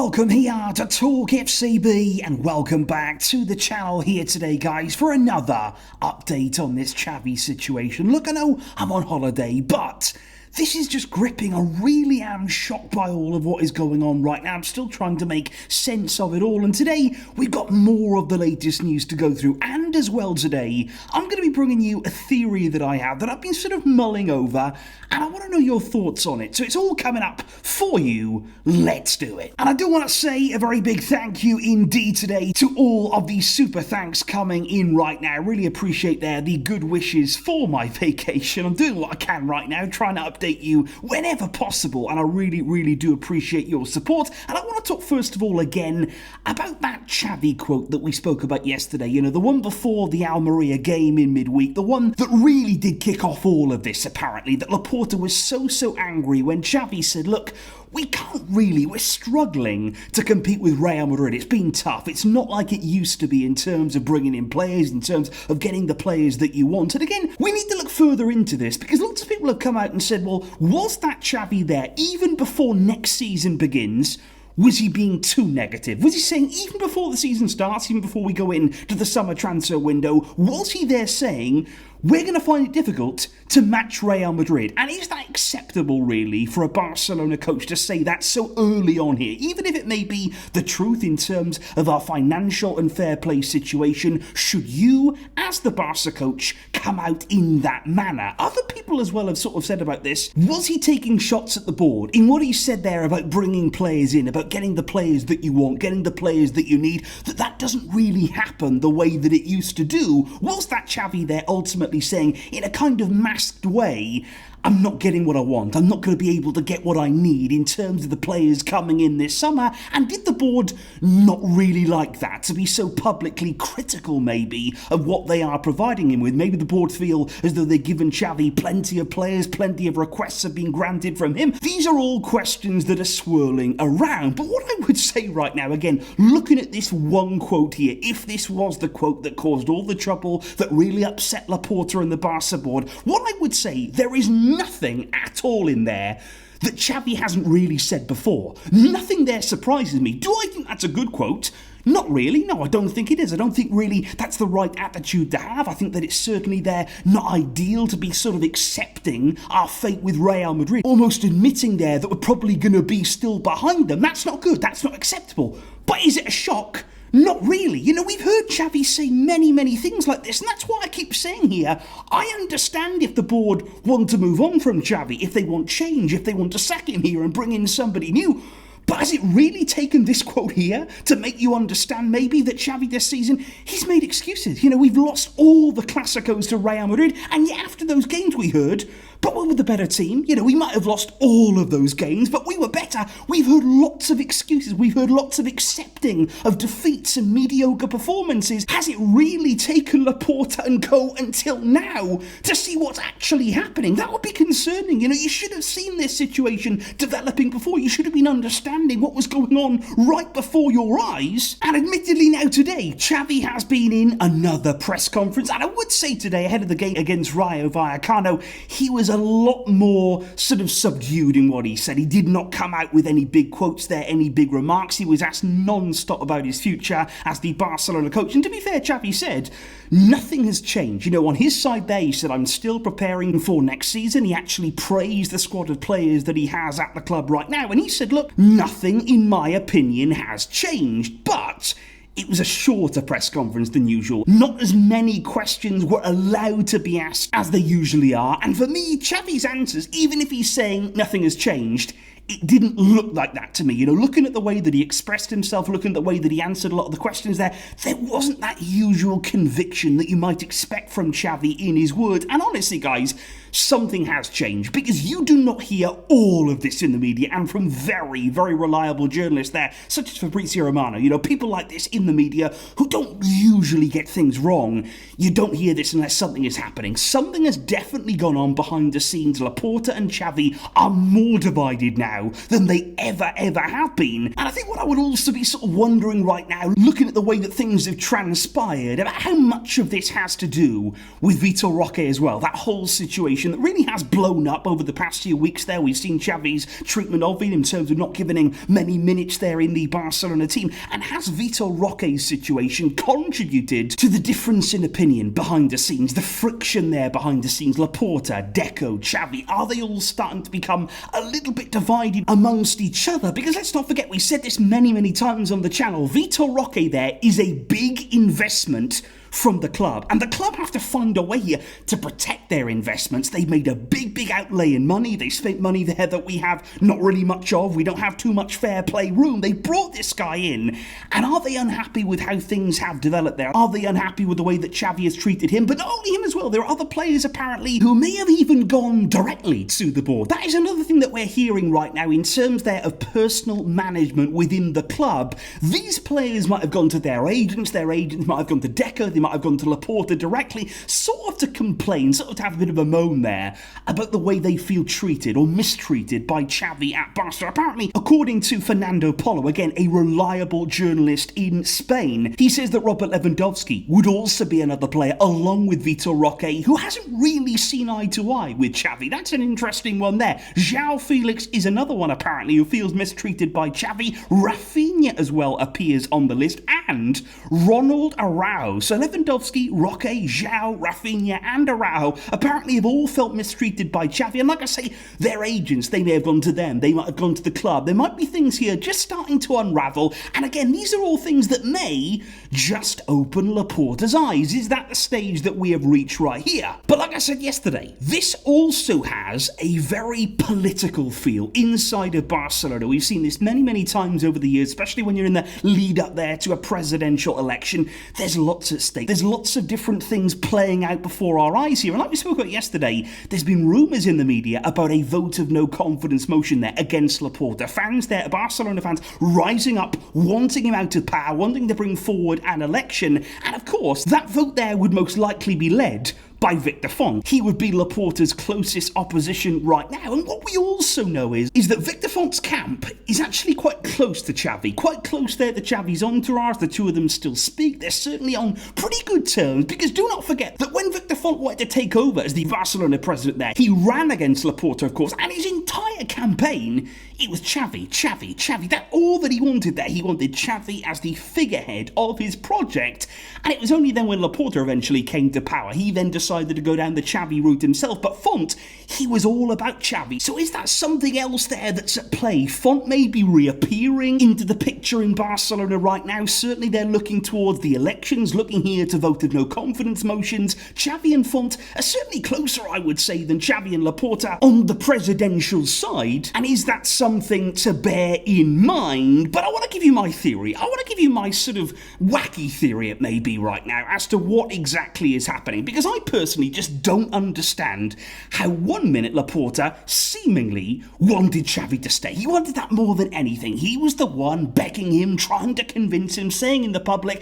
Welcome here to TalkFCB and welcome back to the channel here today, guys, for another update on this Xavi situation. Look, I know I'm on holiday, but this is just gripping. I really am shocked by all of what is going on right now. I'm still trying to make sense of it all, and today we've got more of the latest news to go through, and as well today I'm going to be bringing you a theory that I have that I've been sort of mulling over, and I want to know your thoughts on it. So it's all coming up for you. Let's do it. And I do want to say a very big thank you indeed today to all of these super thanks coming in right now. I really appreciate the good wishes for my vacation. I'm doing what I can right now, trying to update you whenever possible, and I really do appreciate your support. And I want to talk first of all again about that Xavi quote that we spoke about yesterday, you know, the one before the Almeria game in midweek, the one that really did kick off all of this apparently, that Laporta was so angry when Xavi said, look, we're struggling to compete with Real Madrid. It's been tough. It's not like it used to be in terms of bringing in players, in terms of getting the players that you want. And again, we need to look further into this because lots of people have come out and said, well, was that Xavi there even before next season begins? Was he being too negative? Was he saying, even before the season starts, even before we go into the summer transfer window, was he there saying, we're going to find it difficult to match Real Madrid? And is that acceptable, really, for a Barcelona coach to say that so early on here? Even if it may be the truth in terms of our financial and fair play situation, should you, as the Barca coach, come out in that manner? Other people as well have sort of said about this, was he taking shots at the board in what he said there about bringing players in, about getting the players that you want, getting the players that you need, that doesn't really happen the way that it used to do? Was that Xavi there ultimately saying, in a kind of masked way, I'm not getting what I want, I'm not going to be able to get what I need in terms of the players coming in this summer? And did the board not really like that, to be so publicly critical maybe of what they are providing him with? Maybe the board feel as though they've given Xavi plenty of players, plenty of requests have been granted from him. These are all questions that are swirling around. But what I would say right now, again, looking at this one quote here, if this was the quote that caused all the trouble, that really upset Laporta and the Barca board, what I would say, there is nothing at all in there that Xavi hasn't really said before. Nothing there surprises me. Do I think that's a good quote? Not really. No, I don't think it is. I don't think really that's the right attitude to have. I think that it's certainly there not ideal to be sort of accepting our fate with Real Madrid, almost admitting there that we're probably going to be still behind them. That's not good. That's not acceptable. But is it a shock? Not really. You know, we've heard Xavi say many things like this, and that's why I keep saying here, I understand if the board want to move on from Xavi, if they want change, if they want to sack him here and bring in somebody new. But has it really taken this quote here to make you understand maybe that Xavi this season, he's made excuses? You know, we've lost all the Clásicos to Real Madrid, and yet after those games we heard, but we were the better team. You know, we might have lost all of those games, but we were better. We've heard lots of excuses. We've heard lots of accepting of defeats and mediocre performances. Has it really taken Laporta and co until now to see what's actually happening? That would be concerning. You know, you should have seen this situation developing before. You should have been understanding what was going on right before your eyes. And admittedly now today, Xavi has been in another press conference. And I would say today, ahead of the game against Rayo Vallecano, he was a lot more sort of subdued in what he said. He did not come out with any big quotes there, any big remarks. He was asked non-stop about his future as the Barcelona coach. And to be fair, Xavi said, nothing has changed. You know, on his side there, he said, I'm still preparing for next season. He actually praised the squad of players that he has at the club right now. And he said, look, nothing, in my opinion, has changed. But it was a shorter press conference than usual. Not as many questions were allowed to be asked as they usually are. And for me, Xavi's answers, even if he's saying nothing has changed, it didn't look like that to me. You know, looking at the way that he expressed himself, looking at the way that he answered a lot of the questions there wasn't that usual conviction that you might expect from Xavi in his words. And honestly, guys, something has changed, because you do not hear all of this in the media, and from very reliable journalists there, such as Fabrizio Romano. You know, people like this in the media who don't usually get things wrong. You don't hear this unless something is happening. Something has definitely gone on behind the scenes. Laporta and Xavi are more divided now than they ever have been. And I think what I would also be sort of wondering right now, looking at the way that things have transpired, about how much of this has to do with Vitor Roque as well. That whole situation situation that really has blown up over the past few weeks there. We've seen Xavi's treatment of him in terms of not giving him many minutes there in the Barcelona team. And has Vitor Roque's situation contributed to the difference in opinion behind the scenes, the friction there behind the scenes? Laporta, Deco, Xavi, are they all starting to become a little bit divided amongst each other? Because let's not forget, we said this many times on the channel, Vitor Roque there is a big investment from the club, and the club have to find a way here to protect their investments. They've made a big outlay in money. They spent money there that we have not really much of. We don't have too much fair play room. They brought this guy in, and are they unhappy with how things have developed there? Are they unhappy with the way that Xavi has treated him? But not only him as well, there are other players apparently who may have even gone directly to the board. That is another thing that we're hearing right now in terms there of personal management within the club. These players might have gone to their agents might have gone to Deco, they might have gone to Laporta directly, sort of to complain, sort of to have a bit of a moan there about the way they feel treated or mistreated by Xavi at Barca. Apparently, according to Fernando Polo, again, a reliable journalist in Spain, he says that Robert Lewandowski would also be another player, along with Vitor Roque, who hasn't really seen eye to eye with Xavi. That's an interesting one there. João Felix is another one, apparently, who feels mistreated by Xavi. Rafinha as well appears on the list, and Ronald Araujo. So Lewandowski, Roque, João, Rafinha and Araujo apparently have all felt mistreated by Xavi. And like I say, their agents, they may have gone to them, they might have gone to the club. There might be things here just starting to unravel. And again, these are all things that may just open Laporta's eyes. Is that the stage that we have reached right here? But like I said yesterday, this also has a very political feel inside of Barcelona. We've seen this many times over the years, especially when you're in the lead up there to a presidential election. There's lots at stake. There's lots of different things playing out before our eyes here. And like we spoke about yesterday, there's been rumours in the media about a vote of no confidence motion there against Laporta. Fans there, Barcelona fans, rising up, wanting him out of power, wanting to bring forward an election. And of course, that vote there would most likely be led by Victor Font. He would be Laporta's closest opposition right now. And what we also know is that Victor Font's camp is actually quite close to Xavi, quite close there to Xavi's entourage. The two of them still speak. They're certainly on pretty good terms, because do not forget that when Victor Font wanted to take over as the Barcelona president there, he ran against Laporta, of course, and his entire campaign, it was Xavi. That's all that he wanted there. He wanted Xavi as the figurehead of his project. And it was only then when Laporta eventually came to power, he then decided to go down the Xavi route himself. But Font, he was all about Xavi. So is that something else there that's at play? Font may be reappearing into the picture in Barcelona right now. Certainly they're looking towards the elections, looking here to vote of no confidence motions. Xavi and Font are certainly closer, I would say, than Xavi and Laporta on the presidential side. And is that something to bear in mind? But I want to give you my theory. I want to give you my sort of wacky theory, it may be right now, as to what exactly is happening. Because I personally just don't understand how 1 minute Laporta seemingly wanted Xavi to stay. He wanted that more than anything. He was the one begging him, trying to convince him, saying in the public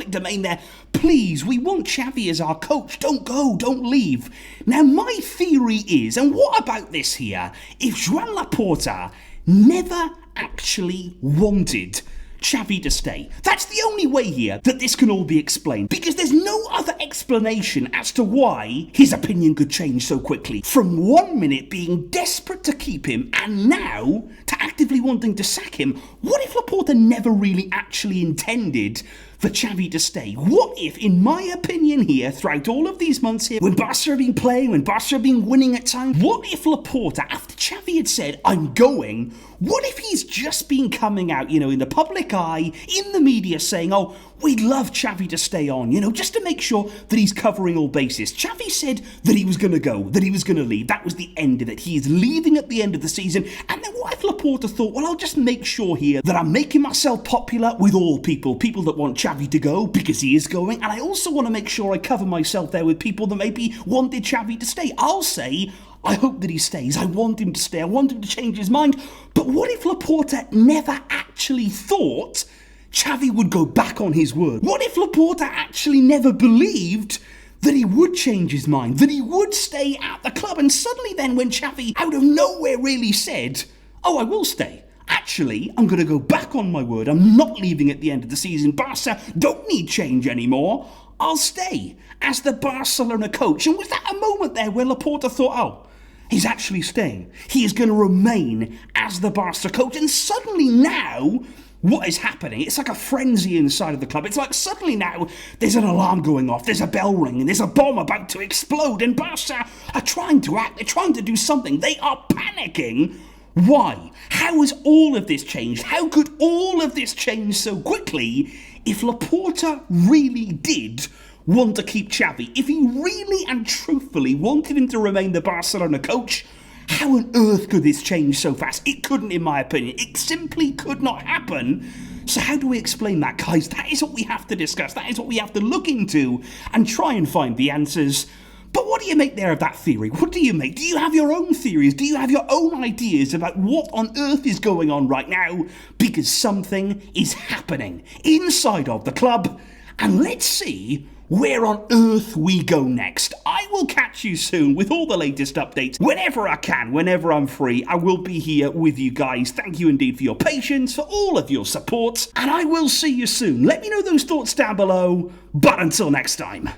domain there, please, we want Xavi as our coach. Don't go, don't leave. Now, my theory is, and what about this here, if Joan Laporta never actually wanted Xavi to stay, that's the only way here that this can all be explained, because there's no other explanation as to why his opinion could change so quickly. From 1 minute being desperate to keep him, and now to actively wanting to sack him. What if Laporta never really actually intended for Xavi to stay? What if, in my opinion here, throughout all of these months here, when Barca have been playing, when Barca have been winning at times, what if Laporta, after Xavi had said, I'm going, what if he's just been coming out, in the public eye, in the media, saying, oh, we'd love Xavi to stay on, just to make sure that he's covering all bases. Xavi said that he was going to go, that he was going to leave. That was the end of it. He is leaving at the end of the season. And then what if Laporta thought, well, I'll just make sure here that I'm making myself popular with all people that want Xavi to go because he is going. And I also want to make sure I cover myself there with people that maybe wanted Xavi to stay. I'll say, I hope that he stays. I want him to stay. I want him to change his mind. But what if Laporta never actually thought Xavi would go back on his word? What if Laporta actually never believed that he would change his mind, that he would stay at the club? And suddenly then, when Xavi out of nowhere really said, oh, I will stay. Actually, I'm going to go back on my word. I'm not leaving at the end of the season. Barca don't need change anymore. I'll stay as the Barcelona coach. And was that a moment there where Laporta thought, oh, he's actually staying. He is going to remain as the Barca coach. And suddenly now, what is happening? It's like a frenzy inside of the club. It's like suddenly now there's an alarm going off, there's a bell ringing, there's a bomb about to explode, and Barca are trying to act, they're trying to do something. They are panicking. Why? How has all of this changed? How could all of this change so quickly if Laporta really did want to keep Xavi? If he really and truthfully wanted him to remain the Barcelona coach, how on earth could this change so fast? It couldn't, in my opinion. It simply could not happen. So how do we explain that, guys? That is what we have to discuss. That is what we have to look into and try and find the answers. But what do you make there of that theory? What do you make? Do you have your own theories? Do you have your own ideas about what on earth is going on right now? Because something is happening inside of the club. And let's see where on earth we go next. I will catch you soon with all the latest updates. Whenever I can, whenever I'm free, I will be here with you guys. Thank you indeed for your patience, for all of your support, and I will see you soon. Let me know those thoughts down below, but until next time,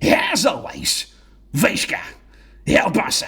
as always, Vejska, El Barça.